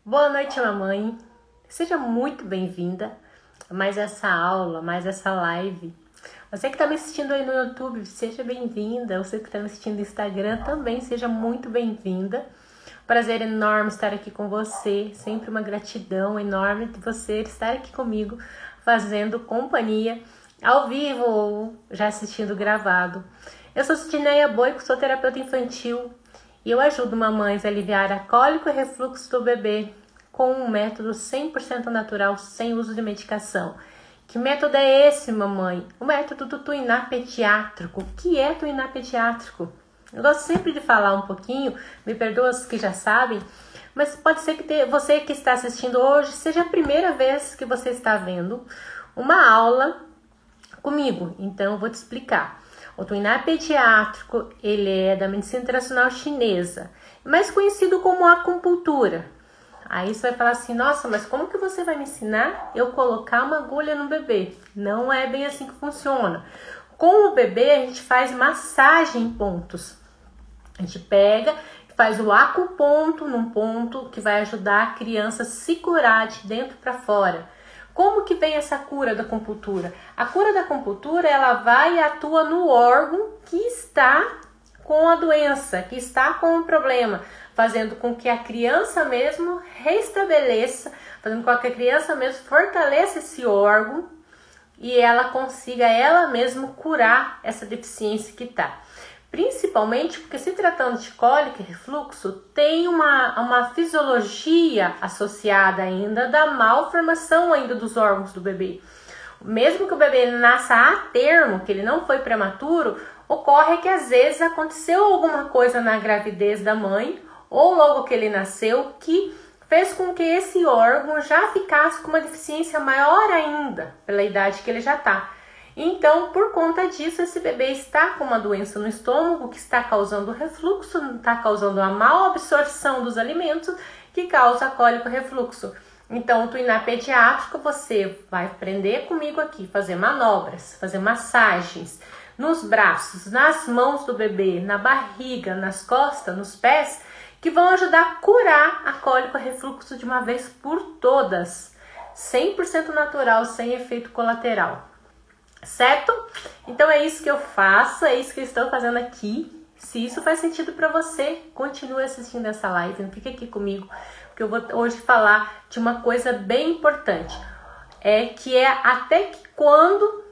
Boa noite, mamãe. Seja muito bem-vinda a mais essa aula, mais essa live. Você que está me assistindo aí no YouTube, seja bem-vinda. Você que está me assistindo no Instagram também, seja muito bem-vinda. Prazer enorme estar aqui com você. Sempre uma gratidão enorme de você estar aqui comigo, fazendo companhia ao vivo ou já assistindo gravado. Eu sou Sidneia Boico, sou terapeuta infantil. E eu ajudo mamães a aliviar a cólica e refluxo do bebê com um método 100% natural, sem uso de medicação. Que método é esse, mamãe? O método do Tuiná pediátrico. O que é Tuiná pediátrico? Eu gosto sempre de falar um pouquinho, me perdoa os que já sabem, mas pode ser que você que está assistindo hoje seja a primeira vez que você está vendo uma aula comigo. Então eu vou te explicar. O Tuiná pediátrico, ele é da medicina tradicional chinesa, mais conhecido como acupuntura. Aí você vai falar assim, nossa, mas como que você vai me ensinar eu colocar uma agulha no bebê? Não é bem assim que funciona. Com o bebê, a gente faz massagem em pontos. A gente pega e faz o acuponto num ponto que vai ajudar a criança a se curar de dentro para fora. Como que vem essa cura da acupuntura? A cura da acupuntura, ela vai e atua no órgão que está com a doença, que está com o problema, fazendo com que a criança mesmo restabeleça, fazendo com que a criança mesmo fortaleça esse órgão e ela consiga ela mesma curar essa deficiência que está. Principalmente porque, se tratando de cólica e refluxo, tem uma fisiologia associada ainda da malformação ainda dos órgãos do bebê. Mesmo que o bebê nasça a termo, que ele não foi prematuro, ocorre que às vezes aconteceu alguma coisa na gravidez da mãe ou logo que ele nasceu que fez com que esse órgão já ficasse com uma deficiência maior ainda pela idade que ele já está. Então, por conta disso, esse bebê está com uma doença no estômago que está causando refluxo, está causando uma má absorção dos alimentos que causa cólico e refluxo. Então, o Tuiná pediátrico, você vai aprender comigo aqui, fazer manobras, fazer massagens nos braços, nas mãos do bebê, na barriga, nas costas, nos pés, que vão ajudar a curar a cólica e refluxo de uma vez por todas. 100% natural, sem efeito colateral. Certo? Então é isso que eu faço, é isso que eu estou fazendo aqui. Se isso faz sentido para você, continue assistindo essa live, não fique aqui comigo, porque eu vou hoje falar de uma coisa bem importante, que é até que quando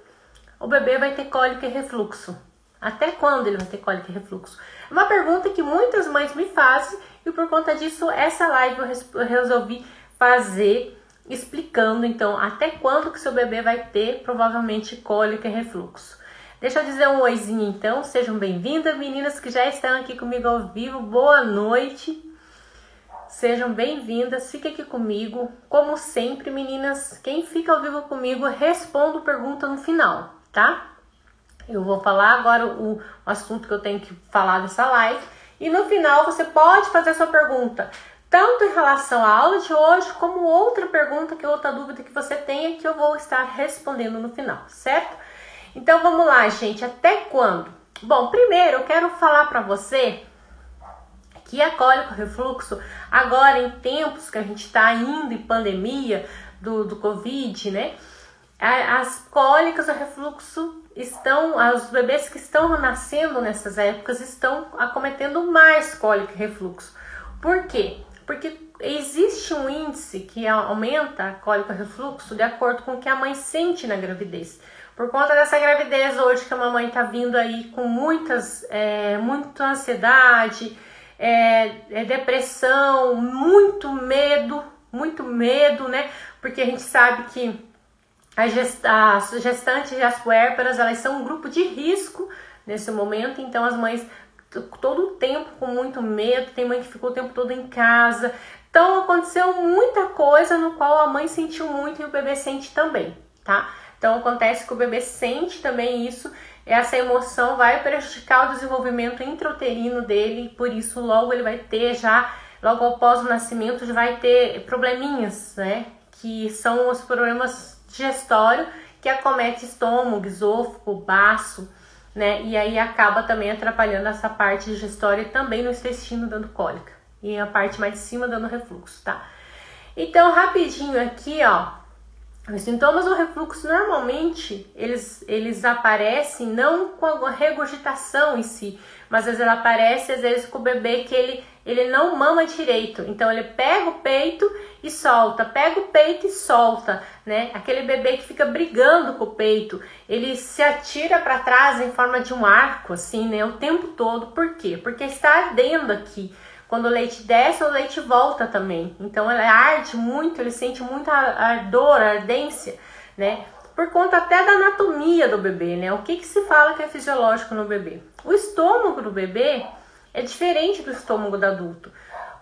o bebê vai ter cólica e refluxo. Até quando ele vai ter cólica e refluxo? É uma pergunta que muitas mães me fazem e por conta disso essa live eu resolvi fazer explicando, então, até quando que seu bebê vai ter, provavelmente, cólica e refluxo. Deixa eu dizer um oizinho, então. Sejam bem-vindas, meninas que já estão aqui comigo ao vivo. Boa noite. Sejam bem-vindas. Fique aqui comigo. Como sempre, meninas, quem fica ao vivo comigo, respondo pergunta no final, tá? Eu vou falar agora o assunto que eu tenho que falar dessa live. E no final, você pode fazer a sua pergunta, tanto em relação à aula de hoje, como outra pergunta, outra dúvida que você tenha, que eu vou estar respondendo no final, certo? Então vamos lá, gente, até quando? Bom, primeiro eu quero falar para você que a cólica e refluxo, agora em tempos que a gente está indo em pandemia do Covid, né? As cólicas e refluxo os bebês que estão nascendo nessas épocas estão acometendo mais cólica e refluxo. Por quê? Porque existe um índice que aumenta a cólica e refluxo de acordo com o que a mãe sente na gravidez. Por conta dessa gravidez hoje que a mamãe está vindo aí com muita ansiedade, depressão, muito medo, né? Porque a gente sabe que as gestantes e as puérperas, elas são um grupo de risco nesse momento, então as mães todo o tempo com muito medo, tem mãe que ficou o tempo todo em casa. Então aconteceu muita coisa no qual a mãe sentiu muito e o bebê sente também, tá? Então acontece que o bebê sente também isso, essa emoção vai prejudicar o desenvolvimento intrauterino dele, por isso logo ele vai ter logo após o nascimento, já vai ter probleminhas, né? Que são os problemas digestórios que acometem estômago, esôfago, baço, né? E aí acaba também atrapalhando essa parte digestória também no intestino dando cólica. E a parte mais de cima dando refluxo, tá? Então, rapidinho aqui, ó, os sintomas do refluxo normalmente eles aparecem não com a regurgitação em si, mas às vezes ela aparece às vezes com o bebê que ele não mama direito. Então ele pega o peito e solta, pega o peito e solta, né? Aquele bebê que fica brigando com o peito, ele se atira para trás em forma de um arco, assim, né? O tempo todo. Por quê? Porque está ardendo aqui. Quando o leite desce, o leite volta também. Então, ela arde muito, ele sente muita ardor, ardência, né? Por conta até da anatomia do bebê, né? O que se fala que é fisiológico no bebê? O estômago do bebê é diferente do estômago do adulto.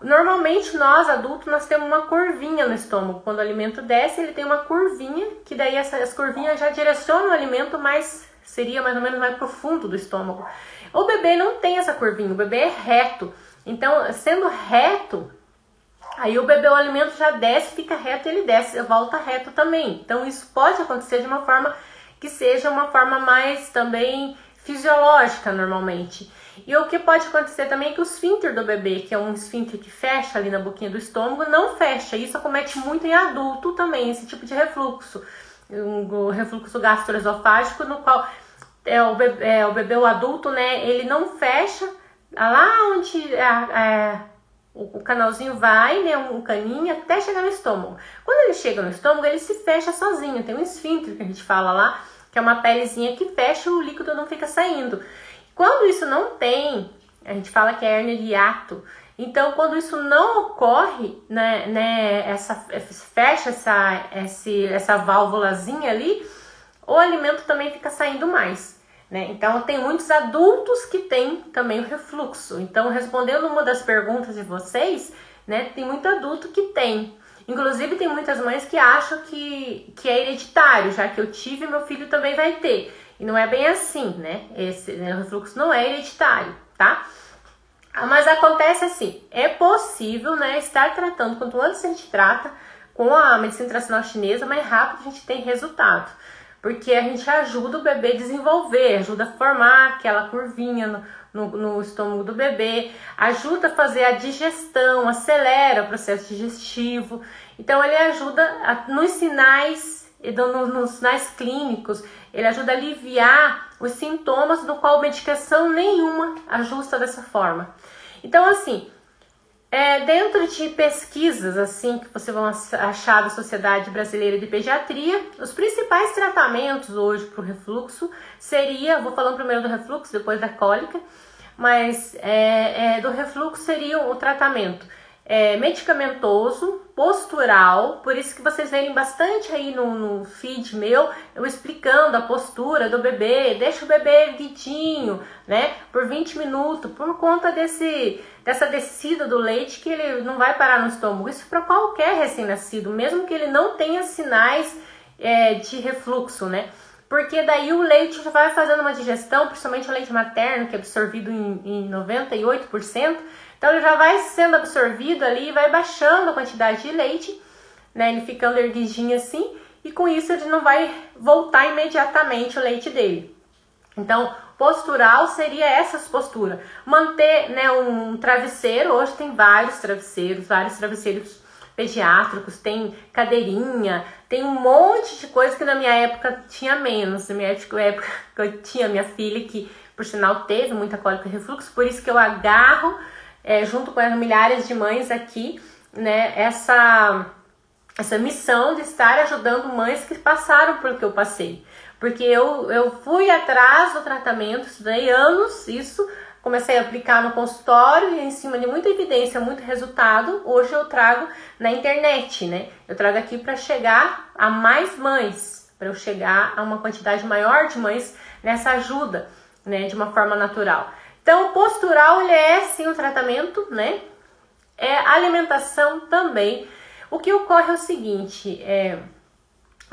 Normalmente, nós adultos, nós temos uma curvinha no estômago. Quando o alimento desce, ele tem uma curvinha, que daí essas curvinhas já direcionam o alimento, mas seria mais ou menos mais profundo do estômago. O bebê não tem essa curvinha, o bebê é reto. Então, sendo reto, aí o alimento já desce, fica reto, ele desce, volta reto também. Então, isso pode acontecer de uma forma que seja uma forma mais também fisiológica, normalmente. E o que pode acontecer também é que o esfíncter do bebê, que é um esfíncter que fecha ali na boquinha do estômago, não fecha. Isso acomete muito em adulto também, esse tipo de refluxo. O refluxo gastroesofágico, no qual o bebê, o adulto, né, ele não fecha. Lá onde o canalzinho vai, né, um caninho, até chegar no estômago. Quando ele chega no estômago, ele se fecha sozinho. Tem um esfíncter que a gente fala lá, que é uma pelezinha que fecha, o líquido não fica saindo. Quando isso não tem, a gente fala que é hérnia de hiato. Então, quando isso não ocorre, né, fecha essa válvulazinha ali, o alimento também fica saindo mais. Né? Então, tem muitos adultos que têm também o refluxo. Então, respondendo uma das perguntas de vocês, né, tem muito adulto que tem. Inclusive, tem muitas mães que acham que é hereditário, já que eu tive, meu filho também vai ter. E não é bem assim, né? O refluxo não é hereditário, tá? Mas acontece assim, é possível, né, estar tratando, quanto antes a gente trata com a medicina tradicional chinesa, mais rápido a gente tem resultado. Porque a gente ajuda o bebê a desenvolver, ajuda a formar aquela curvinha no estômago do bebê, ajuda a fazer a digestão, acelera o processo digestivo. Então, ele ajuda nos sinais, nos sinais clínicos, ele ajuda a aliviar os sintomas do qual medicação nenhuma ajusta dessa forma. Então, assim, dentro de pesquisas assim que vocês vão achar da Sociedade Brasileira de Pediatria, os principais tratamentos hoje para o refluxo seria, vou falando primeiro do refluxo, depois da cólica, mas do refluxo seria o tratamento medicamentoso, postural, por isso que vocês verem bastante aí no feed meu, eu explicando a postura do bebê, deixa o bebê erguidinho, né, por 20 minutos, por conta dessa descida do leite que ele não vai parar no estômago. Isso para qualquer recém-nascido, mesmo que ele não tenha sinais de refluxo, né, porque daí o leite já vai fazendo uma digestão, principalmente o leite materno, que é absorvido em 98%, então ele já vai sendo absorvido ali e vai baixando a quantidade de leite, né? Ele ficando erguidinho assim, e com isso ele não vai voltar imediatamente o leite dele. Então, postural seria essas posturas. Manter, né, um travesseiro, hoje tem vários travesseiros pediátricos, tem cadeirinha, tem um monte de coisa que na minha época tinha menos. Na minha época eu tinha minha filha que, por sinal, teve muita cólica e refluxo, por isso que eu agarro junto com as milhares de mães aqui, né, essa missão de estar ajudando mães que passaram pelo que eu passei. Porque eu fui atrás do tratamento, estudei anos isso, comecei a aplicar no consultório e em cima de muita evidência, muito resultado, hoje eu trago na internet, né? Eu trago aqui para chegar a mais mães, para eu chegar a uma quantidade maior de mães nessa ajuda, né, de uma forma natural. Então, o postural, ele é sim um tratamento, né? A alimentação também. O que ocorre é o seguinte,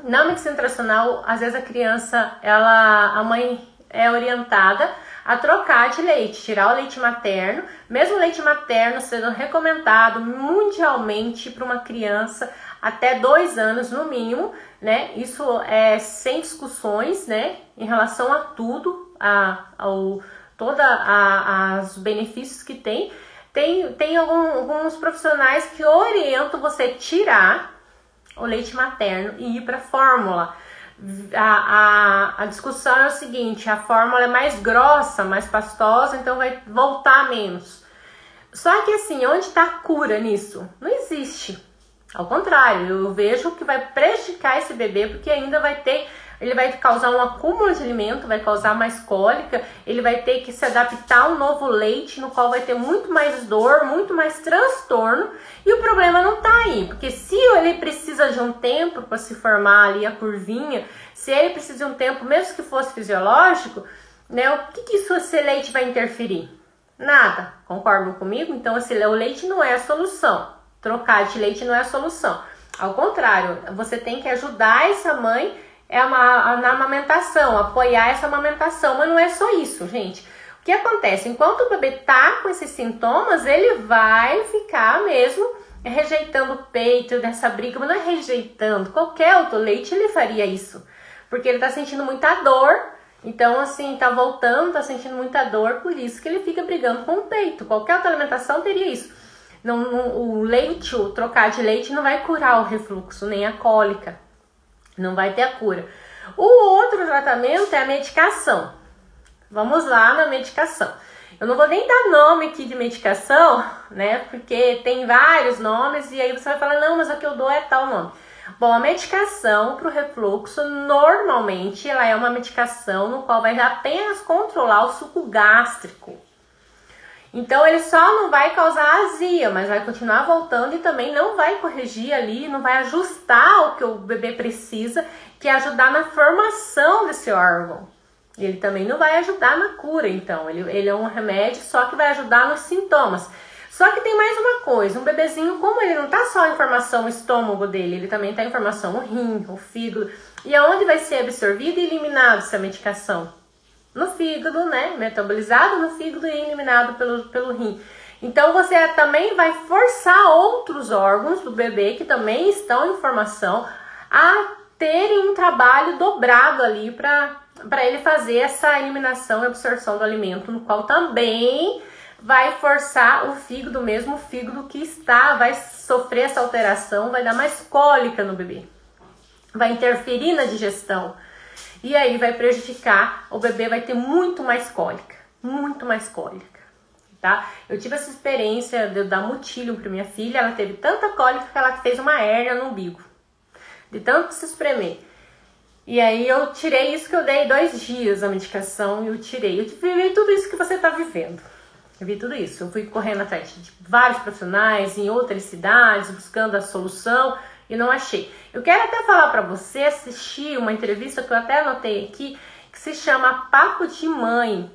na medicina tradicional, às vezes a criança, a mãe é orientada a trocar de leite, tirar o leite materno, mesmo o leite materno sendo recomendado mundialmente para uma criança até 2 anos no mínimo, né? Isso é sem discussões, né? Em relação a tudo, todos os benefícios que tem. Tem alguns profissionais que orientam você tirar o leite materno e ir para fórmula. A discussão é o seguinte: a fórmula é mais grossa, mais pastosa, então vai voltar menos. Só que assim, onde está a cura nisso? Não existe. Ao contrário, eu vejo que vai prejudicar esse bebê, porque ainda ele vai causar um acúmulo de alimento, vai causar mais cólica, ele vai ter que se adaptar a um novo leite, no qual vai ter muito mais dor, muito mais transtorno, e o problema não tá aí, porque se ele precisa de um tempo para se formar ali a curvinha, se ele precisa de um tempo, mesmo que fosse fisiológico, né, o que esse leite vai interferir? Nada, concordam comigo? Então o leite não é a solução, trocar de leite não é a solução, ao contrário, você tem que ajudar essa mãe na amamentação, apoiar essa amamentação, mas não é só isso, gente. O que acontece? Enquanto o bebê tá com esses sintomas, ele vai ficar mesmo rejeitando o peito dessa briga, mas não é rejeitando, qualquer outro leite ele faria isso, porque ele tá sentindo muita dor, então assim, tá voltando, tá sentindo muita dor, por isso que ele fica brigando com o peito. Qualquer outra alimentação teria isso. O leite, o trocar de leite não vai curar o refluxo, nem a cólica. Não vai ter a cura. O outro tratamento é a medicação. Vamos lá na medicação. Eu não vou nem dar nome aqui de medicação, né? Porque tem vários nomes e aí você vai falar, não, mas a que eu dou é tal nome. Bom, a medicação para o refluxo, normalmente, ela é uma medicação no qual vai apenas controlar o suco gástrico. Então, ele só não vai causar azia, mas vai continuar voltando e também não vai corrigir ali, não vai ajustar o que o bebê precisa, que é ajudar na formação desse órgão. Ele também não vai ajudar na cura, então. Ele é um remédio só que vai ajudar nos sintomas. Só que tem mais uma coisa, um bebezinho, como ele não tá só em formação no estômago dele, ele também tá em formação no rim, no fígado. E aonde vai ser absorvida e eliminada essa medicação? No fígado, né? Metabolizado no fígado e eliminado pelo rim. Então você também vai forçar outros órgãos do bebê que também estão em formação a terem um trabalho dobrado ali para ele fazer essa eliminação e absorção do alimento, no qual também vai forçar o fígado, mesmo o fígado que vai sofrer essa alteração, vai dar mais cólica no bebê, vai interferir na digestão. E aí vai prejudicar, o bebê vai ter muito mais cólica, tá? Eu tive essa experiência de eu dar mutilho para minha filha, ela teve tanta cólica que ela fez uma hérnia no umbigo, de tanto se espremer. E aí eu tirei isso, que eu dei 2 dias a medicação e eu tirei. Eu vivi tudo isso que você tá vivendo. Eu vi tudo isso. Eu fui correndo atrás de vários profissionais em outras cidades, buscando a solução e não achei. Eu quero até falar para você assistir uma entrevista que eu até anotei aqui, que se chama Papo de Mãe.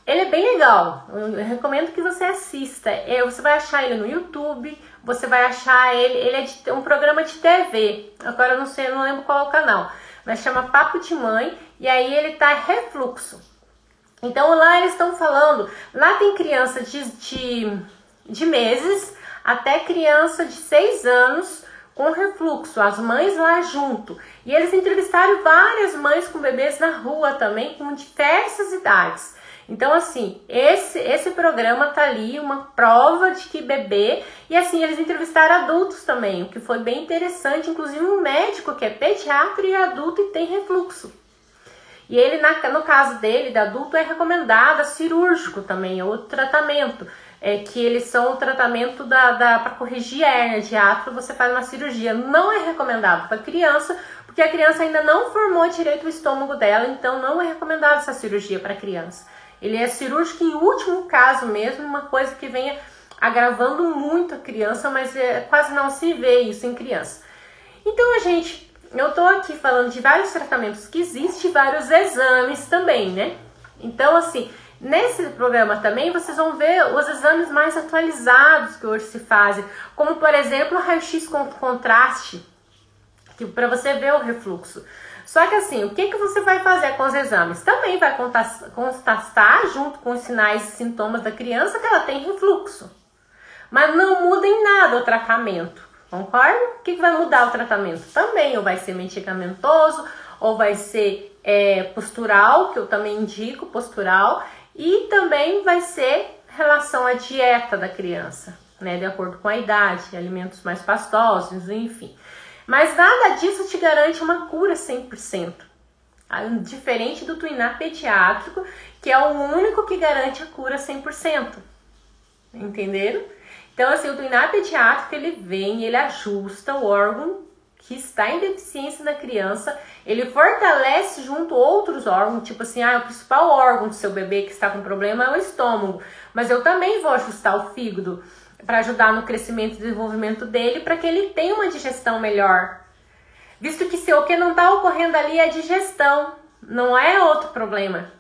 Ele é bem legal, eu recomendo que você assista. Você vai achar ele no YouTube, você vai achar ele é um programa de TV. Agora eu não sei, eu não lembro qual é o canal, mas chama Papo de Mãe, e aí ele tá refluxo. Então lá eles estão falando, lá tem criança de meses até criança de 6 anos com refluxo, as mães lá junto. E eles entrevistaram várias mães com bebês na rua também, com diversas idades. Então, assim, esse programa tá ali, uma prova de que bebê... E assim, eles entrevistaram adultos também, o que foi bem interessante. Inclusive um médico que é pediatra e adulto e tem refluxo. E ele, no caso dele, de adulto, é recomendado cirúrgico também, é outro tratamento. Que eles são o tratamento para corrigir a hérnia de hiato, você faz uma cirurgia. Não é recomendado para criança, porque a criança ainda não formou direito o estômago dela, então não é recomendado essa cirurgia para criança. Ele é cirúrgico em último caso mesmo, uma coisa que venha agravando muito a criança, mas quase não se vê isso em criança. Então, gente, eu tô aqui falando de vários tratamentos que existem, vários exames também, né? Então, assim, nesse programa também vocês vão ver os exames mais atualizados que hoje se fazem, como, por exemplo, o raio-x com contraste, para você ver o refluxo. Só que assim, o que você vai fazer com os exames? Também vai constatar, junto com os sinais e sintomas da criança, que ela tem refluxo. Mas não muda em nada o tratamento, concorda? O que vai mudar o tratamento? Também, ou vai ser medicamentoso, ou vai ser postural, que eu também indico, postural, e também vai ser relação à dieta da criança, né? De acordo com a idade, alimentos mais pastosos, enfim. Mas nada disso te garante uma cura 100%. Diferente do Twinar pediátrico, que é o único que garante a cura 100%. Entenderam? Então, assim, o Twinar pediátrico, ele vem, ele ajusta o órgão que está em deficiência da criança, ele fortalece junto outros órgãos, tipo assim, o principal órgão do seu bebê que está com problema é o estômago, mas eu também vou ajustar o fígado para ajudar no crescimento e desenvolvimento dele, para que ele tenha uma digestão melhor. Visto que se o que não está ocorrendo ali é digestão, não é outro problema.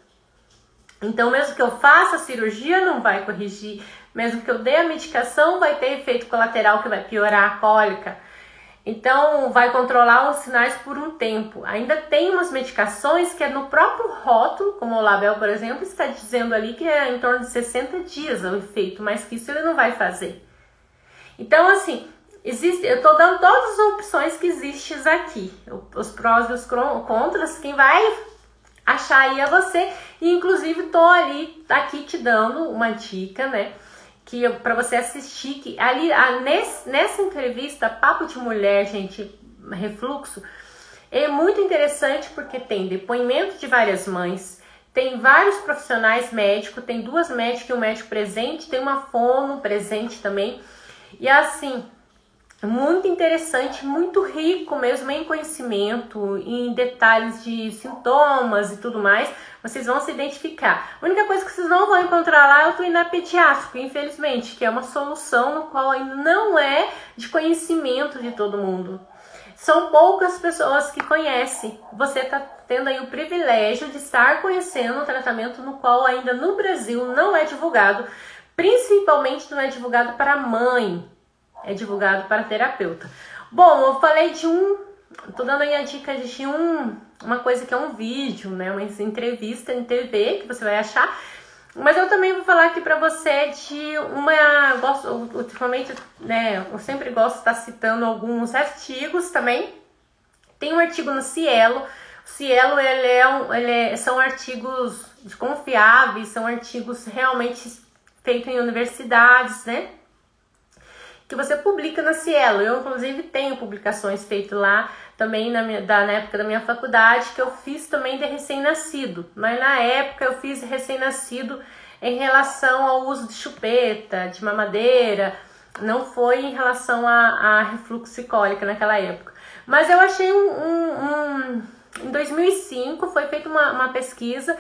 Então, mesmo que eu faça a cirurgia, não vai corrigir. Mesmo que eu dê a medicação, vai ter efeito colateral que vai piorar a cólica. Então, vai controlar os sinais por um tempo. Ainda tem umas medicações que é no próprio rótulo, como o Label, por exemplo, está dizendo ali que é em torno de 60 dias o efeito, mas que isso ele não vai fazer. Então, assim, eu estou dando todas as opções que existem aqui. Os prós e os contras, quem vai achar aí é você. E, inclusive, estou aqui te dando uma dica, né? Que para você assistir, que ali nessa entrevista, Papo de Mulher, gente, refluxo, é muito interessante porque tem depoimento de várias mães, tem vários profissionais médicos, tem 2 médicas e um médico presente, tem uma fono presente também, e assim, muito interessante, muito rico mesmo em conhecimento, em detalhes de sintomas e tudo mais. Vocês vão se identificar. A única coisa que vocês não vão encontrar lá é o Twinar pediátrico, infelizmente, que é uma solução no qual ainda não é de conhecimento de todo mundo. São poucas pessoas que conhecem. Você está tendo aí o privilégio de estar conhecendo um tratamento no qual ainda no Brasil não é divulgado, principalmente não é divulgado para a mãe. É divulgado para terapeuta. Bom, eu falei tô dando aí a dica de uma coisa que é um vídeo, né? Uma entrevista em TV que você vai achar. Mas eu também vou falar aqui para você de ultimamente, né? Eu sempre gosto de estar citando alguns artigos também. Tem um artigo no Cielo. O Cielo, são artigos confiáveis, são artigos realmente feitos em universidades, né? Que você publica na Cielo. Eu, inclusive, tenho publicações feitas lá também na época da minha faculdade, que eu fiz também de recém-nascido. Mas na época eu fiz recém-nascido em relação ao uso de chupeta, de mamadeira, não foi em relação a refluxo e cólica naquela época. Mas eu achei em 2005 foi feita uma pesquisa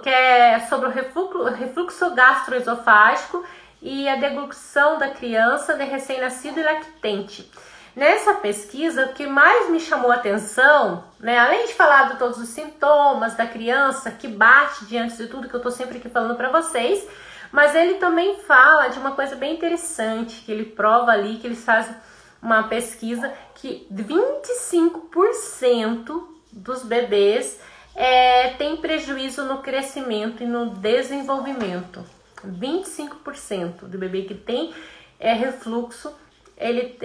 que é sobre o refluxo gastroesofágico e a deglução da criança de recém-nascido e lactente. Nessa pesquisa, o que mais me chamou a atenção, né, além de falar de todos os sintomas da criança que bate diante de tudo que eu tô sempre aqui falando para vocês, mas ele também fala de uma coisa bem interessante, que ele prova ali, que eles fazem uma pesquisa que 25% dos bebês tem prejuízo no crescimento e no desenvolvimento. 25% do bebê que tem refluxo, ele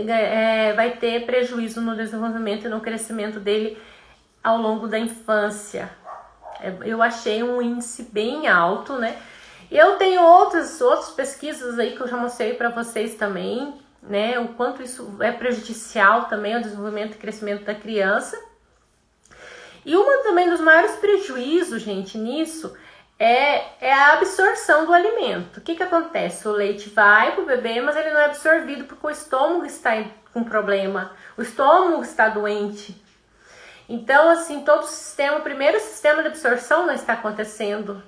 vai ter prejuízo no desenvolvimento e no crescimento dele ao longo da infância. Eu achei um índice bem alto, né? Eu tenho outras pesquisas aí que eu já mostrei para vocês também, né? O quanto isso é prejudicial também ao desenvolvimento e crescimento da criança. E também dos maiores prejuízos, gente, nisso é a absorção do alimento. O que acontece? O leite vai para o bebê, mas ele não é absorvido porque o estômago está com problema, o estômago está doente. Então, assim, todo o primeiro sistema de absorção não está acontecendo.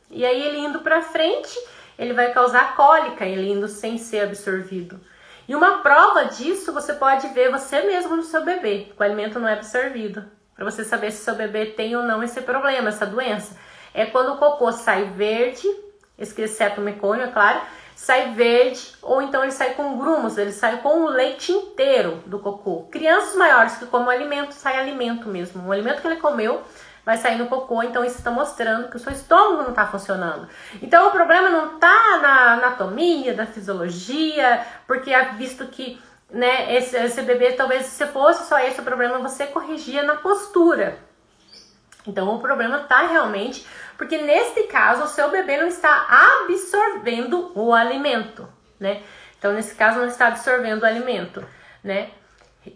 E aí, ele indo para frente, ele vai causar cólica, ele indo sem ser absorvido. E uma prova disso, você pode ver você mesmo no seu bebê, que o alimento não é absorvido. Para você saber se seu bebê tem ou não esse problema, essa doença. É quando o cocô sai verde, exceto o mecônio, é claro, sai verde, ou então ele sai com grumos, ele sai com o leite inteiro do cocô. Crianças maiores que comem alimento, sai alimento mesmo. O alimento que ele comeu vai sair no cocô, então isso está mostrando que o seu estômago não está funcionando. Então o problema não está na anatomia, na fisiologia, porque visto que, né, esse bebê, talvez se fosse só esse o problema, você corrigia na postura. Então o problema está realmente Porque nesse caso o seu bebê não está absorvendo o alimento, né? Então nesse caso não está absorvendo o alimento, né?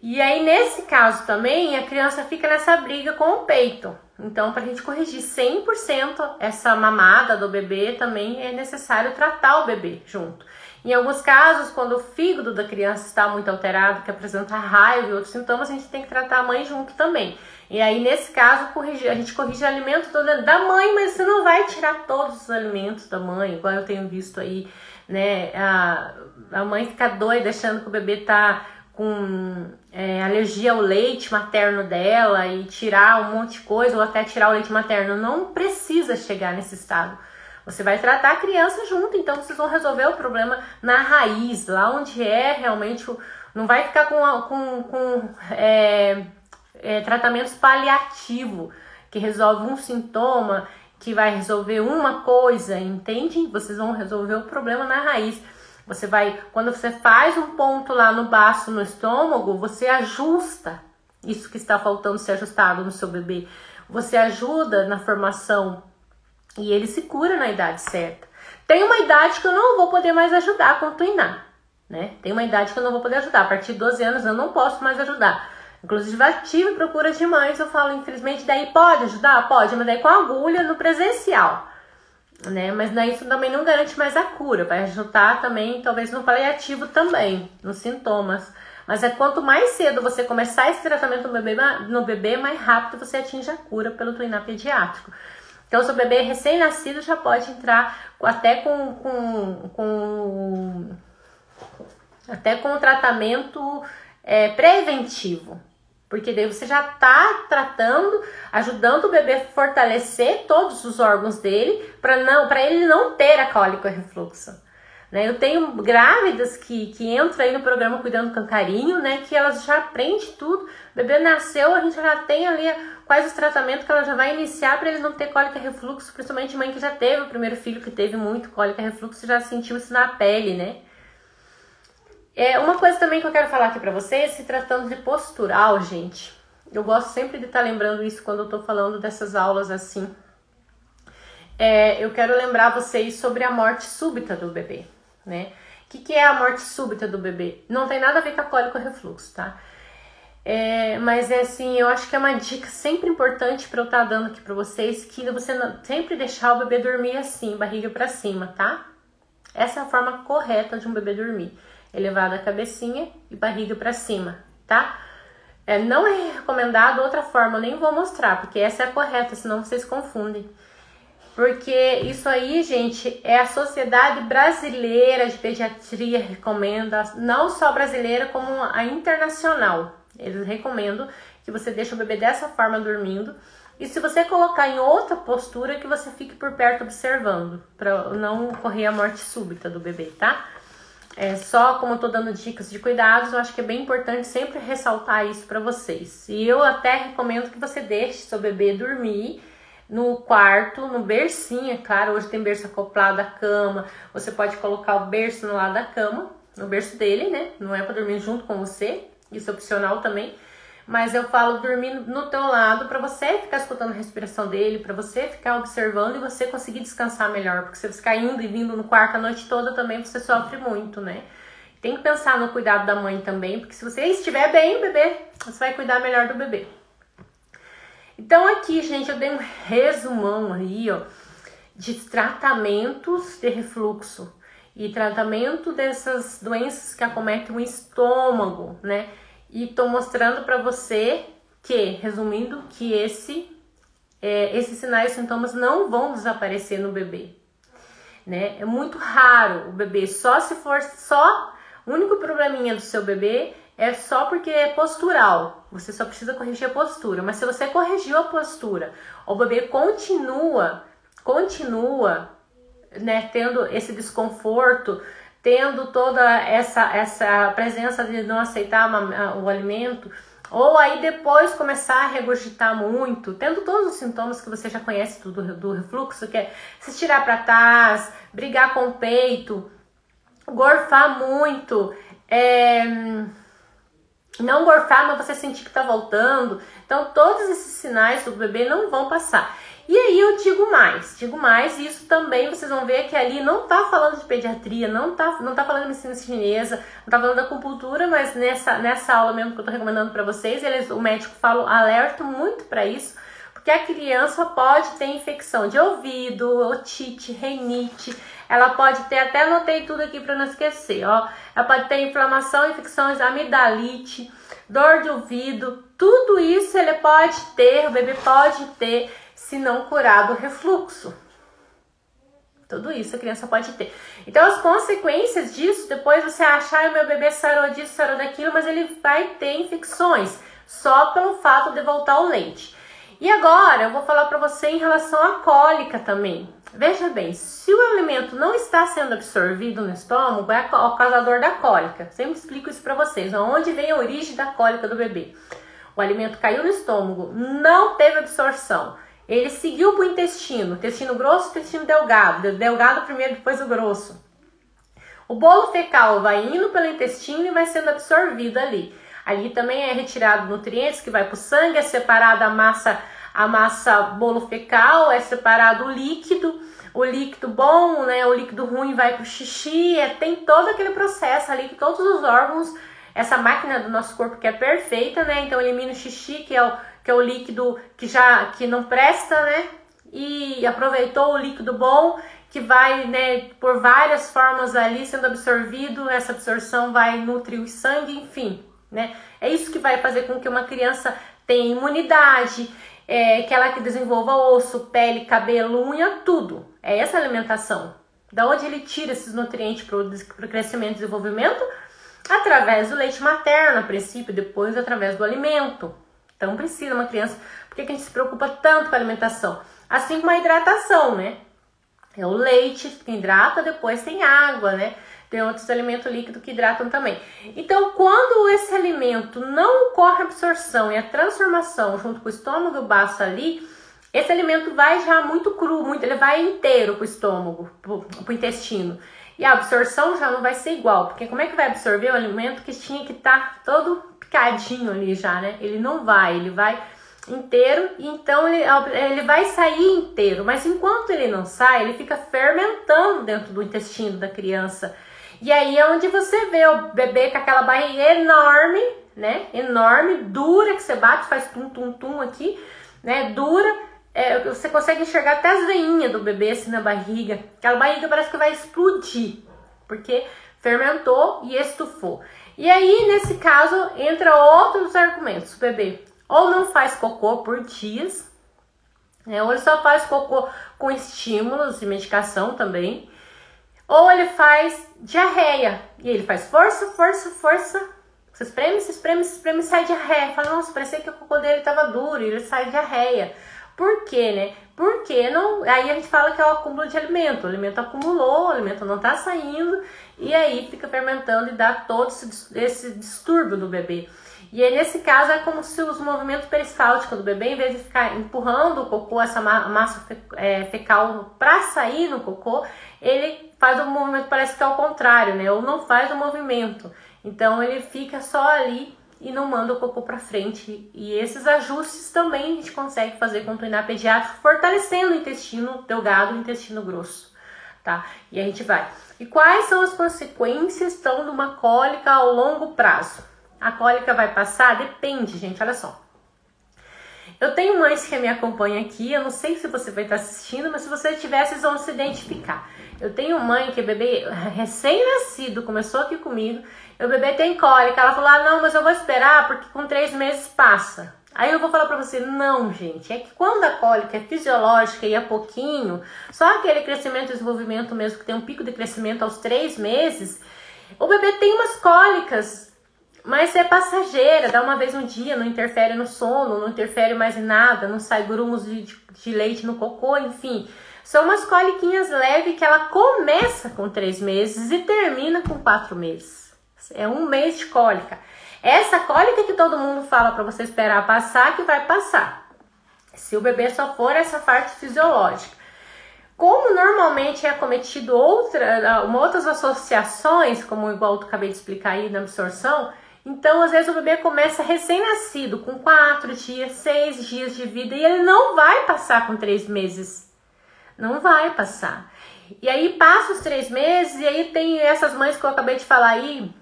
E aí nesse caso também a criança fica nessa briga com o peito. Então para a gente corrigir 100% essa mamada do bebê também é necessário tratar o bebê junto. Em alguns casos, quando o fígado da criança está muito alterado, que apresenta raiva e outros sintomas, a gente tem que tratar a mãe junto também. E aí, nesse caso, a gente corrige o alimento da mãe, mas você não vai tirar todos os alimentos da mãe, igual eu tenho visto aí, né? A mãe fica doida achando que o bebê tá com alergia ao leite materno dela e tirar um monte de coisa, ou até tirar o leite materno. Não precisa chegar nesse estado. Você vai tratar a criança junto, então vocês vão resolver o problema na raiz, lá onde realmente, não vai ficar com tratamentos paliativos, que resolve um sintoma, que vai resolver uma coisa, entende? Vocês vão resolver o problema na raiz. Você vai, quando você faz um ponto lá no baço, no estômago, você ajusta isso que está faltando ser ajustado no seu bebê. Você ajuda na formação e ele se cura na idade certa. Tem uma idade que eu não vou poder mais ajudar com o Tuiná, né? Tem uma idade que eu não vou poder ajudar. A partir de 12 anos eu não posso mais ajudar. Inclusive já tive procura de mães, eu falo, infelizmente, daí pode ajudar? Pode, mas daí com agulha no presencial, né? Mas daí isso também não garante mais a cura. Vai ajudar também, talvez no paliativo também, nos sintomas. Mas quanto mais cedo você começar esse tratamento no bebê, mais rápido você atinge a cura pelo Tuiná pediátrico. Então, seu bebê recém-nascido já pode entrar até com um tratamento preventivo. Porque daí você já está tratando, ajudando o bebê a fortalecer todos os órgãos dele, para ele não ter a cólica refluxa. Né? Eu tenho grávidas que entram aí no programa Cuidando com Carinho, né? Que elas já aprendem tudo. O bebê nasceu, a gente já tem ali quais os tratamentos que ela já vai iniciar para ele não ter cólica refluxo, principalmente mãe que já teve o primeiro filho que teve muito cólica refluxo, já sentiu isso na pele, né? Uma coisa também que eu quero falar aqui pra vocês, se tratando de postural, gente, eu gosto sempre de estar lembrando isso quando eu tô falando dessas aulas assim. Eu quero lembrar vocês sobre a morte súbita do bebê, né? O que é a morte súbita do bebê? Não tem nada a ver com a cólica refluxo, tá? Mas assim, eu acho que é uma dica sempre importante para eu estar dando aqui pra vocês, que você sempre deixar o bebê dormir assim, barriga pra cima, tá? Essa é a forma correta de um bebê dormir. Elevada a cabecinha e barriga pra cima, tá? Não é recomendado outra forma, eu nem vou mostrar, porque essa é a correta, senão vocês confundem. Porque isso aí, gente, a Sociedade Brasileira de Pediatria recomenda, não só brasileira, como a internacional. Eles recomendam que você deixe o bebê dessa forma dormindo. E se você colocar em outra postura, que você fique por perto observando, para não ocorrer a morte súbita do bebê, tá? Só como eu tô dando dicas de cuidados, eu acho que é bem importante sempre ressaltar isso para vocês. E eu até recomendo que você deixe seu bebê dormir no quarto, no bercinho, é claro, hoje tem berço acoplado à cama, você pode colocar o berço no lado da cama, no berço dele, né? Não é para dormir junto com você, isso é opcional também. Mas eu falo dormir no teu lado para você ficar escutando a respiração dele, para você ficar observando e você conseguir descansar melhor. Porque se você ficar indo e vindo no quarto a noite toda também você sofre muito, né? Tem que pensar no cuidado da mãe também, porque se você estiver bem, o bebê, você vai cuidar melhor do bebê. Então aqui, gente, eu dei um resumão aí, ó, de tratamentos de refluxo e tratamento dessas doenças que acometem o estômago, né? E tô mostrando para você que, resumindo, que esses sinais e sintomas não vão desaparecer no bebê, né? É muito raro o bebê, só se for o único probleminha do seu bebê é só porque é postural. Você só precisa corrigir a postura. Mas se você corrigiu a postura, o bebê continua, né, tendo esse desconforto, tendo toda essa presença de não aceitar o alimento, ou aí depois começar a regurgitar muito, tendo todos os sintomas que você já conhece do refluxo, que é se estirar para trás, brigar com o peito, gorfar muito, não gorfar, mas você sentir que tá voltando. Então, todos esses sinais do bebê não vão passar. E aí eu digo mais, e isso também vocês vão ver que ali não tá falando de pediatria, não tá falando de medicina chinesa, não tá falando da acupuntura, mas nessa aula mesmo que eu tô recomendando para vocês, o médico fala, alerta muito para isso, porque a criança pode ter infecção de ouvido, otite, rinite, ela pode ter, até anotei tudo aqui para não esquecer, ó, ela pode ter inflamação, infecções, amidalite, dor de ouvido, tudo isso ele pode ter, o bebê pode ter, se não curado o refluxo. Tudo isso a criança pode ter. Então, as consequências disso, depois você achar, meu bebê sarou disso, sarou daquilo, mas ele vai ter infecções, só pelo fato de voltar o leite. E agora, eu vou falar para você em relação à cólica também. Veja bem, se o alimento não está sendo absorvido no estômago, é o causador da cólica. Sempre explico isso para vocês, onde vem a origem da cólica do bebê. O alimento caiu no estômago, não teve absorção. Ele seguiu para o intestino grosso, intestino delgado primeiro, depois o grosso. O bolo fecal vai indo pelo intestino e vai sendo absorvido ali. Ali também é retirado nutrientes que vai para o sangue, é separada a massa bolo fecal, é separado o líquido bom, né? O líquido ruim vai para o xixi, tem todo aquele processo ali que todos os órgãos, essa máquina do nosso corpo que é perfeita, né? Então elimina o xixi, que é o líquido que não presta, né? E aproveitou o líquido bom, que vai, né, por várias formas ali sendo absorvido, essa absorção vai nutrir o sangue, enfim, né? É isso que vai fazer com que uma criança tenha imunidade, que ela desenvolva osso, pele, cabelo, unha, tudo. É essa alimentação. Da onde ele tira esses nutrientes para o crescimento e desenvolvimento? Através do leite materno, a princípio, depois através do alimento. Então precisa uma criança, por que a gente se preocupa tanto com a alimentação? Assim como a hidratação, né? É o leite que hidrata, depois tem água, né? Tem outros alimentos líquidos que hidratam também. Então, quando esse alimento não ocorre a absorção e a transformação junto com o estômago e o baço ali, esse alimento vai já muito cru, ele vai inteiro para o estômago, para o intestino. E a absorção já não vai ser igual, porque como é que vai absorver o alimento que tinha que estar todo picadinho ali já, né? Ele não vai, ele vai inteiro, e então ele vai sair inteiro, mas enquanto ele não sai, ele fica fermentando dentro do intestino da criança. E aí é onde você vê o bebê com aquela barriga enorme, né? Enorme, dura, que você bate, faz tum-tum-tum aqui, né? Dura. Você consegue enxergar até as veinhas do bebê assim na barriga. Aquela barriga parece que vai explodir, porque fermentou e estufou. E aí, nesse caso, entra outros argumentos. O bebê ou não faz cocô por dias, né? Ou ele só faz cocô com estímulos de medicação também. Ou ele faz diarreia. E ele faz força. Você espreme, sai diarreia. Fala, nossa, parecia que o cocô dele estava duro e ele sai diarreia. Por quê, né? Porque não. Aí a gente fala que é o acúmulo de alimento. O alimento acumulou, o alimento não tá saindo, e aí fica fermentando e dá todo esse distúrbio do bebê. E aí, nesse caso, é como se os movimentos peristálticos do bebê, em vez de ficar empurrando o cocô, essa massa fecal para sair no cocô, ele faz um movimento, parece que é ao contrário, né? Ou não faz o movimento. Então ele fica só ali e não manda o cocô para frente. E esses ajustes também a gente consegue fazer com o treinar pediátrico, fortalecendo o intestino delgado e o intestino grosso, tá? E a gente vai. E quais são as consequências, então, de uma cólica ao longo prazo? A cólica vai passar? Depende, gente, olha só. Eu tenho mães que me acompanham aqui, eu não sei se você vai estar assistindo, mas se você tiver, vocês vão se identificar. Eu tenho mãe que bebê recém-nascido, começou aqui comigo, o bebê tem cólica, ela falou, não, mas eu vou esperar porque com 3 meses passa. Aí eu vou falar pra você, não, gente, é que quando a cólica é fisiológica e é pouquinho, só aquele crescimento e desenvolvimento mesmo, que tem um pico de crescimento aos 3 meses, o bebê tem umas cólicas, mas é passageira, dá uma vez no dia, não interfere no sono, não interfere mais em nada, não sai grumos de leite no cocô, enfim. São umas coliquinhas leves que ela começa com 3 meses e termina com 4 meses. É 1 mês de cólica. Essa cólica que todo mundo fala para você esperar passar, que vai passar. Se o bebê só for essa parte fisiológica. Como normalmente é acometido outras associações, como igual eu acabei de explicar aí na absorção, Então, às vezes, o bebê começa recém-nascido, com 4 dias, 6 dias de vida, e ele não vai passar com 3 meses. Não vai passar. E aí, passa os 3 meses, e aí tem essas mães que eu acabei de falar aí,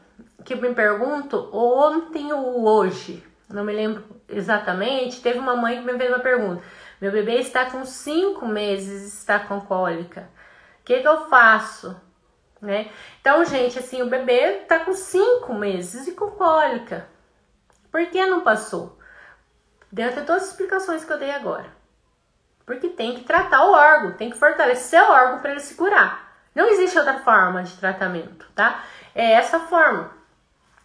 que me perguntam, ontem ou hoje, não me lembro exatamente, teve uma mãe que me fez uma pergunta. Meu bebê está com 5 meses, está com cólica. O que eu faço? Né? Então, gente, assim, o bebê tá com 5 meses e com cólica. Por que não passou? Dentro de todas as explicações que eu dei agora. Porque tem que tratar o órgão, tem que fortalecer o órgão para ele se curar. Não existe outra forma de tratamento, tá? É essa forma.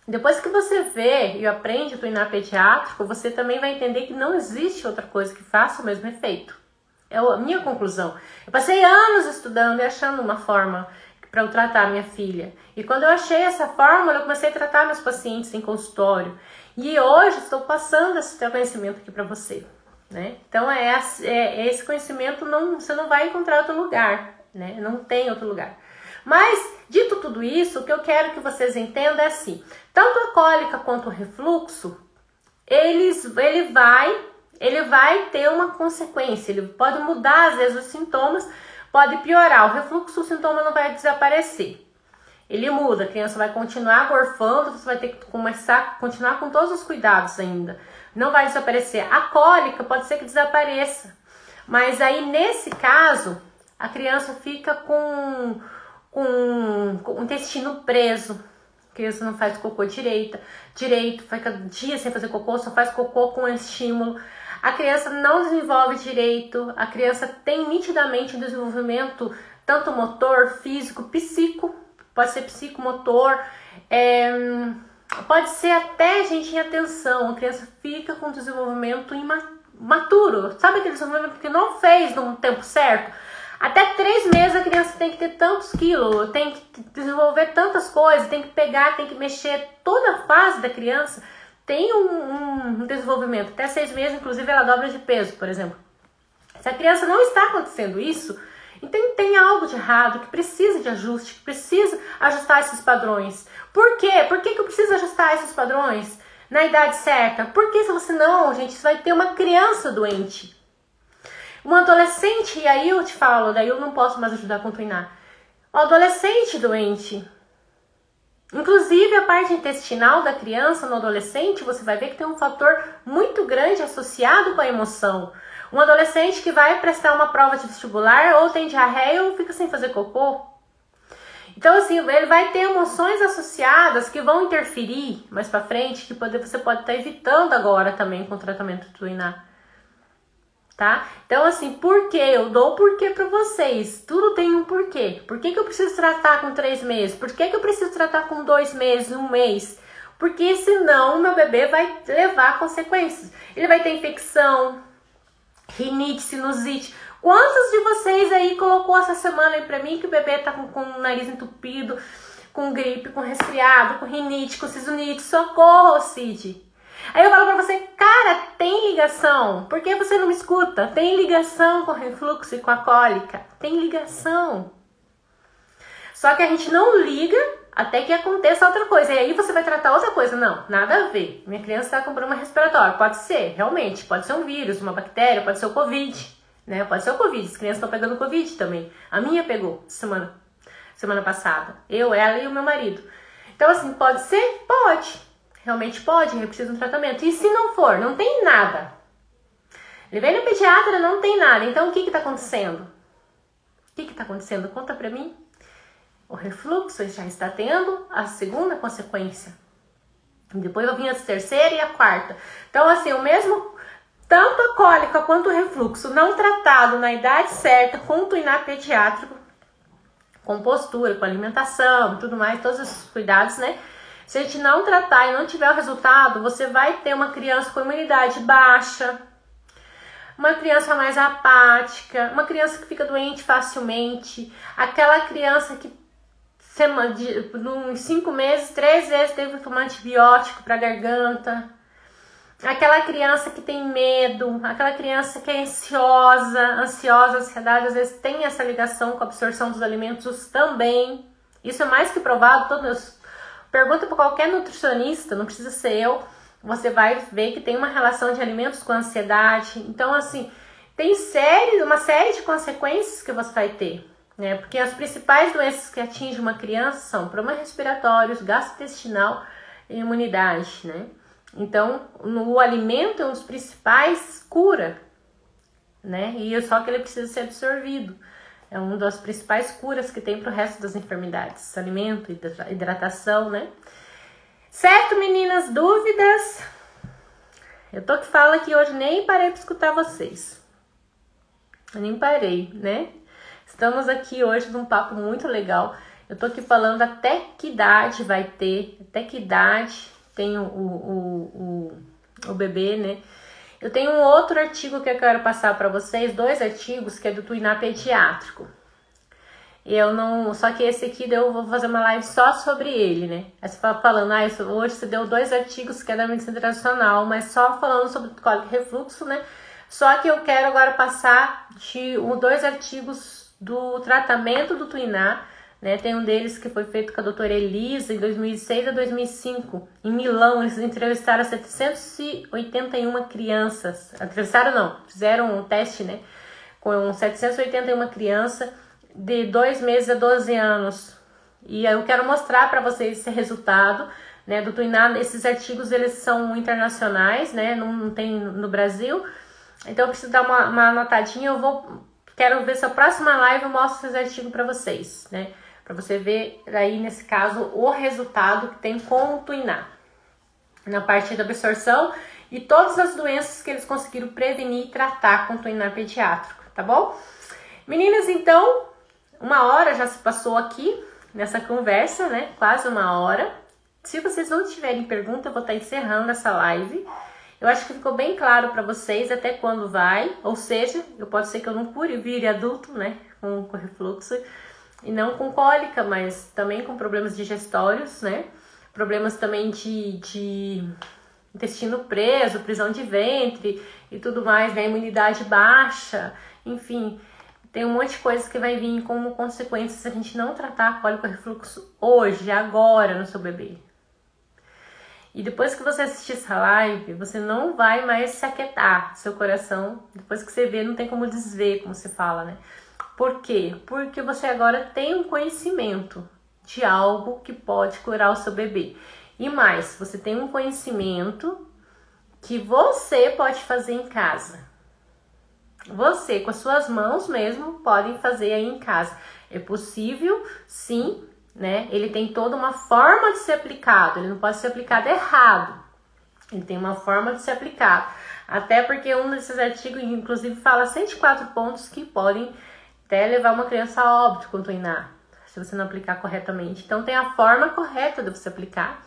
Depois que você vê e aprende o tuinar pediátrico, você também vai entender que não existe outra coisa que faça o mesmo efeito. É a minha conclusão. Eu passei anos estudando e achando uma forma para eu tratar minha filha. E quando eu achei essa fórmula, eu comecei a tratar meus pacientes em consultório. E hoje estou passando esse conhecimento aqui para você, né? Então, esse conhecimento você não vai encontrar em outro lugar, né? Não tem outro lugar. Mas, dito tudo isso, o que eu quero que vocês entendam é assim. Tanto a cólica quanto o refluxo, ele vai ter uma consequência. Ele pode mudar, às vezes, os sintomas, pode piorar. O refluxo, o sintoma não vai desaparecer. Ele muda, a criança vai continuar gorfando, você vai ter que continuar com todos os cuidados ainda. Não vai desaparecer. A cólica pode ser que desapareça. Mas aí, nesse caso, a criança fica com o intestino preso. A criança não faz cocô direito, fica dias sem fazer cocô, só faz cocô com estímulo. A criança não desenvolve direito, a criança tem nitidamente um desenvolvimento tanto motor, físico, psico, pode ser psicomotor, pode ser até, gente, em atenção. A criança fica com desenvolvimento imaturo, sabe aquele desenvolvimento que não fez no tempo certo? Até 3 meses a criança tem que ter tantos quilos, tem que desenvolver tantas coisas, tem que pegar, tem que mexer. Toda a fase da criança tem um desenvolvimento. Até 6 meses, inclusive, ela dobra de peso, por exemplo. Se a criança não está acontecendo isso, então tem algo de errado, que precisa de ajuste, que precisa ajustar esses padrões. Por quê? Por que eu preciso ajustar esses padrões na idade certa? Porque se você não, gente, você vai ter uma criança doente. Um adolescente, e aí eu te falo, daí eu não posso mais ajudar a continuar. Um adolescente doente. Inclusive a parte intestinal da criança no adolescente, você vai ver que tem um fator muito grande associado com a emoção. Um adolescente que vai prestar uma prova de vestibular ou tem diarreia ou fica sem fazer cocô. Então, assim, ele vai ter emoções associadas que vão interferir mais pra frente, que você pode estar evitando agora também com o tratamento do tuinar. Tá? Então, assim, por que? Eu dou o porquê pra vocês. Tudo tem um porquê. Por que eu preciso tratar com 3 meses? Por que eu preciso tratar com 2 meses, 1 mês? Porque senão o meu bebê vai levar consequências. Ele vai ter infecção, rinite, sinusite. Quantos de vocês aí colocou essa semana aí pra mim que o bebê tá com o nariz entupido, com gripe, com resfriado, com rinite, com sinusite? Socorro, Cid! Aí eu falo pra você, cara, tem ligação. Por que você não me escuta? Tem ligação com o refluxo e com a cólica. Tem ligação. Só que a gente não liga até que aconteça outra coisa. E aí você vai tratar outra coisa. Não, nada a ver. Minha criança está com problema respiratório. Pode ser, realmente. Pode ser um vírus, uma bactéria, pode ser o Covid. Né? Pode ser o Covid. As crianças estão pegando Covid também. A minha pegou semana passada. Eu, ela e o meu marido. Então, assim, pode ser? Pode. Realmente pode, eu preciso de um tratamento. E se não for, não tem nada. Levei no pediatra, não tem nada. Então, o que está acontecendo? O que está acontecendo? Conta pra mim. O refluxo já está tendo a segunda consequência. Depois eu vim a terceira e a quarta. Então, assim, o mesmo, tanto a cólica quanto o refluxo não tratado na idade certa, com o tuinar pediátrico, com postura, com alimentação, tudo mais, todos os cuidados, né? Se a gente não tratar e não tiver o resultado, você vai ter uma criança com imunidade baixa, uma criança mais apática, uma criança que fica doente facilmente, aquela criança que em 5 meses, 3 vezes teve que tomar antibiótico para garganta, aquela criança que tem medo, aquela criança que é ansiedade, às vezes tem essa ligação com a absorção dos alimentos também. Isso é mais que provado, todos pergunta para qualquer nutricionista, não precisa ser eu, você vai ver que tem uma relação de alimentos com ansiedade. Então, assim, tem uma série de consequências que você vai ter, né? Porque as principais doenças que atingem uma criança são problemas respiratórios, gastrointestinal e imunidade, né? Então, o alimento é um dos principais cura, né? E só que ele precisa ser absorvido. É uma das principais curas que tem para o resto das enfermidades. Alimento, hidratação, né? Certo, meninas? Dúvidas? Eu tô que falo aqui hoje, nem parei para escutar vocês. Eu nem parei, né? Estamos aqui hoje num papo muito legal. Eu tô aqui falando até que idade vai ter, até que idade tem o bebê, né? Eu tenho um outro artigo que eu quero passar para vocês, 2 artigos, que é do Tuiná Pediátrico. Só que esse aqui eu vou fazer uma live só sobre ele, né? Aí você fala falando, hoje você deu 2 artigos que é da medicina tradicional, mas só falando sobre cólica e refluxo, né? Só que eu quero agora passar de 2 artigos do tratamento do Tuiná, né? Tem um deles que foi feito com a doutora Elisa em 2006 a 2005, em Milão. Eles entrevistaram 781 crianças. Entrevistaram não, fizeram um teste, né? Com 781 crianças de 2 meses a 12 anos. E aí eu quero mostrar para vocês esse resultado, né, do Tuiná. Esses artigos, eles são internacionais, né? Não tem no Brasil. Então eu preciso dar uma anotadinha. Quero ver se a próxima live eu mostro esses artigos para vocês, né? Para você ver aí, nesse caso, o resultado que tem com o Tuiná na parte da absorção e todas as doenças que eles conseguiram prevenir e tratar com o Tuiná pediátrico, tá bom? Meninas, então, 1 hora já se passou aqui nessa conversa, né? Quase 1 hora. Se vocês não tiverem pergunta, eu vou estar encerrando essa live. Eu acho que ficou bem claro para vocês até quando vai, ou seja, pode ser que eu não cure, vire adulto, né? Com refluxo. E não com cólica, mas também com problemas digestórios, né? Problemas também de intestino preso, prisão de ventre e tudo mais, né? Imunidade baixa, enfim, tem um monte de coisas que vai vir como consequência se a gente não tratar cólica e refluxo hoje, agora, no seu bebê. E depois que você assistir essa live, você não vai mais se aquietar, seu coração. Depois que você vê, não tem como desver, como se fala, né? Por quê? Porque você agora tem um conhecimento de algo que pode curar o seu bebê. E mais, você tem um conhecimento que você pode fazer em casa. Você, com as suas mãos mesmo, pode fazer aí em casa. É possível, sim, né? Ele tem toda uma forma de ser aplicado. Ele não pode ser aplicado errado. Ele tem uma forma de ser aplicado. Até porque um desses artigos, inclusive, fala 104 pontos que podem até levar uma criança a óbito com Tuiná, se você não aplicar corretamente. Então tem a forma correta de você aplicar.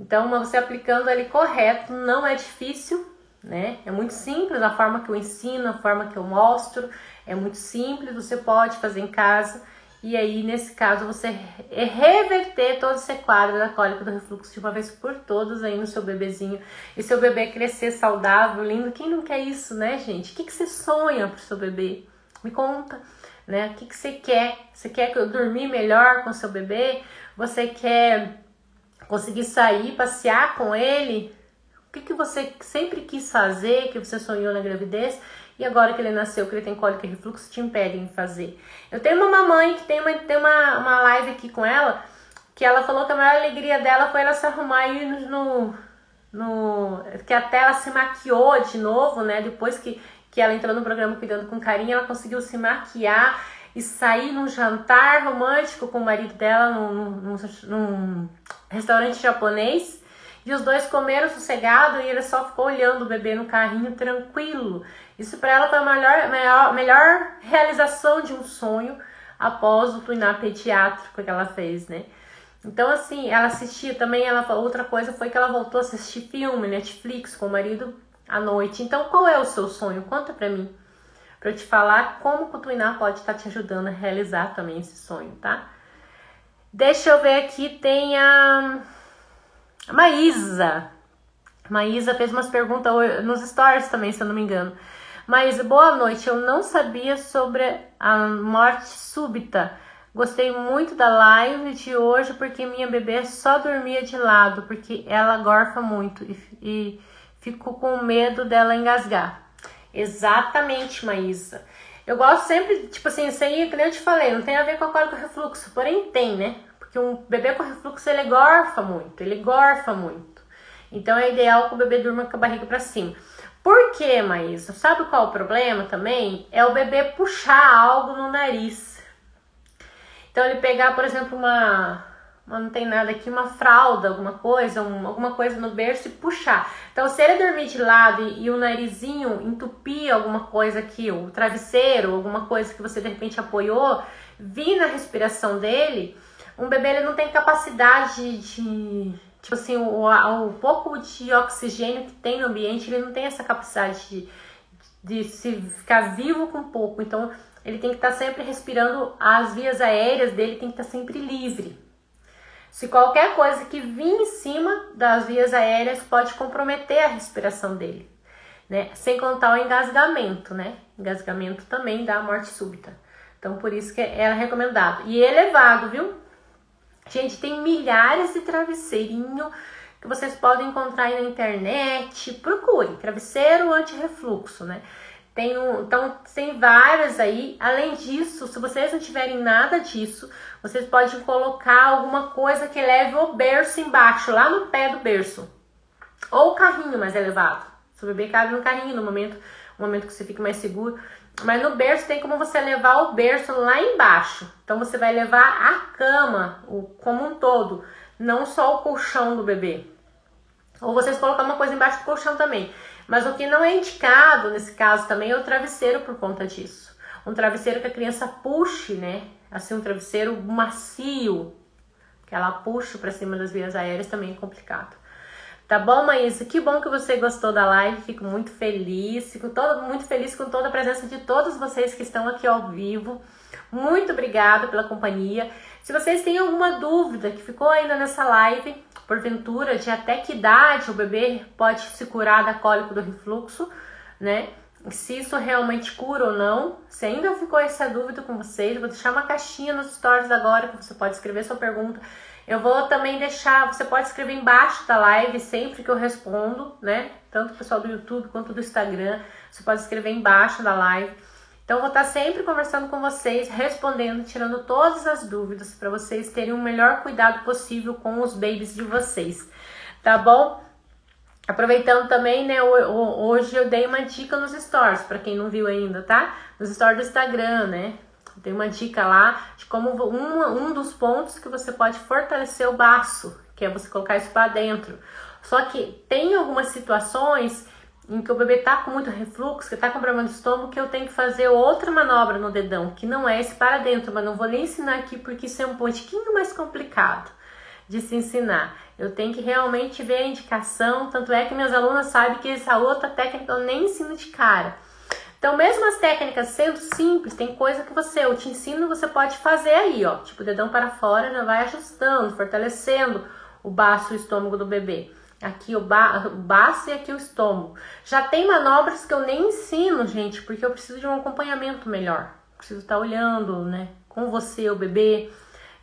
Então você aplicando ali correto não é difícil, né? É muito simples a forma que eu ensino, a forma que eu mostro. É muito simples, você pode fazer em casa. E aí, nesse caso, você reverter todo esse quadro da cólica do refluxo de uma vez por todas aí no seu bebezinho. E seu bebê crescer saudável, lindo. Quem não quer isso, né, gente? O que você sonha pro seu bebê? Me conta, né? O que você quer? Você quer dormir melhor com seu bebê? Você quer conseguir sair, passear com ele? O que você sempre quis fazer, que você sonhou na gravidez? E agora que ele nasceu, que ele tem cólica e refluxo, te impedem de fazer. Eu tenho uma mamãe que tem uma live aqui com ela, que ela falou que a maior alegria dela foi ela se arrumar aí que até ela se maquiou de novo, né? Depois que ela entrou no programa Cuidando com Carinho, ela conseguiu se maquiar e sair num jantar romântico com o marido dela num restaurante japonês. E os dois comeram sossegado e ele só ficou olhando o bebê no carrinho tranquilo. Isso para ela foi a melhor realização de um sonho após o Tuiná pediátrico que ela fez, né? Então, assim, ela assistia também, outra coisa foi que ela voltou a assistir filme, Netflix, com o marido à noite. Então, qual é o seu sonho? Conta pra mim, pra eu te falar como o Tuiná pode estar te ajudando a realizar também esse sonho, tá? Deixa eu ver aqui, tem a Maísa. Maísa fez umas perguntas nos stories também, se eu não me engano. Maísa, boa noite. Eu não sabia sobre a morte súbita Gostei muito da live de hoje porque minha bebê só dormia de lado, porque ela gorfa muito e fico com medo dela engasgar. Exatamente, Maísa. Eu gosto sempre, tipo assim, isso aí, que nem eu te falei, não tem a ver com a cólica refluxo, porém tem, né? Porque um bebê com refluxo, ele gorfa muito. Então é ideal que o bebê durma com a barriga pra cima. Por quê, Maísa? Sabe qual é o problema também? É o bebê puxar algo no nariz. Então ele pegar, por exemplo, não tem nada aqui, uma fralda, alguma coisa no berço e puxar. Então se ele dormir de lado e o narizinho entupir alguma coisa aqui, o travesseiro, alguma coisa que você de repente apoiou, vir na respiração dele, um bebê ele não tem capacidade de, tipo assim, o pouco de oxigênio que tem no ambiente, ele não tem essa capacidade de se ficar vivo com pouco. Então ele tem que estar sempre respirando, as vias aéreas dele tem que estar sempre livre. Se qualquer coisa que vir em cima das vias aéreas pode comprometer a respiração dele, né? Sem contar o engasgamento, né? Engasgamento também dá morte súbita. Então, por isso que é recomendado. E elevado, viu? Gente, tem milhares de travesseirinho que vocês podem encontrar aí na internet. Procure, travesseiro anti-refluxo, né? Então, tem várias aí. Além disso, se vocês não tiverem nada disso, vocês podem colocar alguma coisa que leve o berço embaixo, lá no pé do berço. Ou o carrinho mais elevado. Se o bebê cabe no carrinho, no momento que você fica mais seguro. Mas no berço tem como você levar o berço lá embaixo. Então você vai levar a cama como um todo, não só o colchão do bebê. Ou vocês colocar uma coisa embaixo do colchão também. Mas o que não é indicado nesse caso também é o travesseiro por conta disso. Um travesseiro que a criança puxe, né? Assim, um travesseiro macio, que ela puxa para cima das vias aéreas também é complicado. Tá bom, Maísa? Que bom que você gostou da live, fico muito feliz. Muito feliz com toda a presença de todos vocês que estão aqui ao vivo. Muito obrigada pela companhia. Se vocês têm alguma dúvida que ficou ainda nessa live, porventura, de até que idade o bebê pode se curar da cólica do refluxo, né? Se isso realmente cura ou não. Se ainda ficou essa dúvida com vocês, eu vou deixar uma caixinha nos stories agora que você pode escrever sua pergunta. Eu vou também deixar, você pode escrever embaixo da live sempre que eu respondo, né? Tanto o pessoal do YouTube quanto do Instagram, você pode escrever embaixo da live. Então eu vou estar sempre conversando com vocês, respondendo, tirando todas as dúvidas para vocês terem o melhor cuidado possível com os babies de vocês, tá bom? Aproveitando também, né, hoje eu dei uma dica nos stories, para quem não viu ainda, tá? Nos stories do Instagram, né? Tem uma dica lá de como um dos pontos que você pode fortalecer o baço, que é você colocar isso para dentro. Só que tem algumas situações em que o bebê tá com muito refluxo, que tá com problema de estômago, que eu tenho que fazer outra manobra no dedão, que não é esse para dentro, mas não vou nem ensinar aqui porque isso é um pouquinho mais complicado de se ensinar. Eu tenho que realmente ver a indicação, tanto é que minhas alunas sabem que essa outra técnica eu nem ensino de cara. Então, mesmo as técnicas sendo simples, tem coisa que eu te ensino, você pode fazer aí, ó. Tipo, o dedão para fora, já vai ajustando, fortalecendo o baço e o estômago do bebê. Aqui o baço e aqui o estômago. Já tem manobras que eu nem ensino, gente, porque eu preciso de um acompanhamento melhor. Preciso estar olhando, né, com você, o bebê,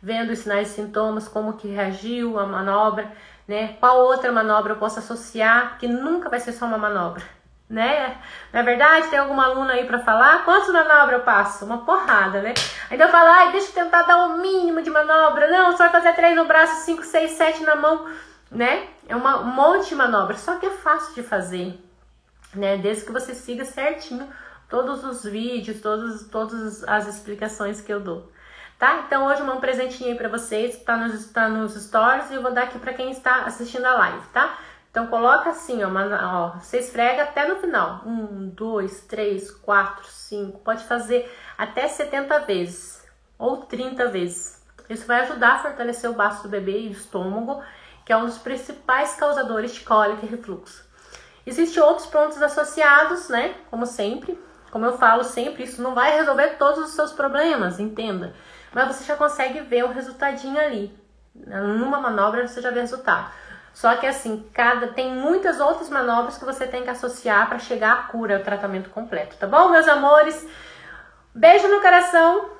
vendo os sinais e sintomas, como que reagiu a manobra, né? Qual outra manobra eu posso associar, porque nunca vai ser só uma manobra, né? Na verdade, tem alguma aluna aí para falar? Quantas manobras eu passo? Uma porrada, né? Ainda eu falo, ai, deixa eu tentar dar o mínimo de manobra. Não, só vai fazer 3 no braço, 5, 6, 7 na mão, né? É um monte de manobra, só que é fácil de fazer, né? Desde que você siga certinho todos os vídeos, todas as explicações que eu dou. Tá? Então hoje eu vou um presentinho aí pra vocês, tá nos stories e eu vou dar aqui pra quem está assistindo a live, tá? Então coloca assim, ó, você esfrega até no final. 1, 2, 3, 4, 5, pode fazer até 70 vezes ou 30 vezes. Isso vai ajudar a fortalecer o baço do bebê e o estômago, que é um dos principais causadores de cólica e refluxo. Existem outros pontos associados, né? Como sempre, como eu falo sempre, isso não vai resolver todos os seus problemas, entenda. Mas você já consegue ver o resultadinho ali. Numa manobra você já vê o resultado. Só que assim, tem muitas outras manobras que você tem que associar para chegar à cura, ao tratamento completo, tá bom, meus amores? Beijo no coração.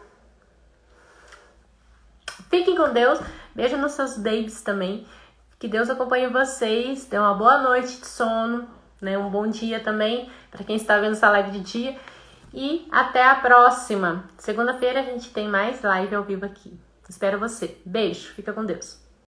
Fiquem com Deus. Beijo nos seus babies também. Que Deus acompanhe vocês. Dê uma boa noite de sono, né? Um bom dia também para quem está vendo essa live de dia. E até a próxima. Segunda-feira a gente tem mais live ao vivo aqui. Espero você. Beijo. Fica com Deus.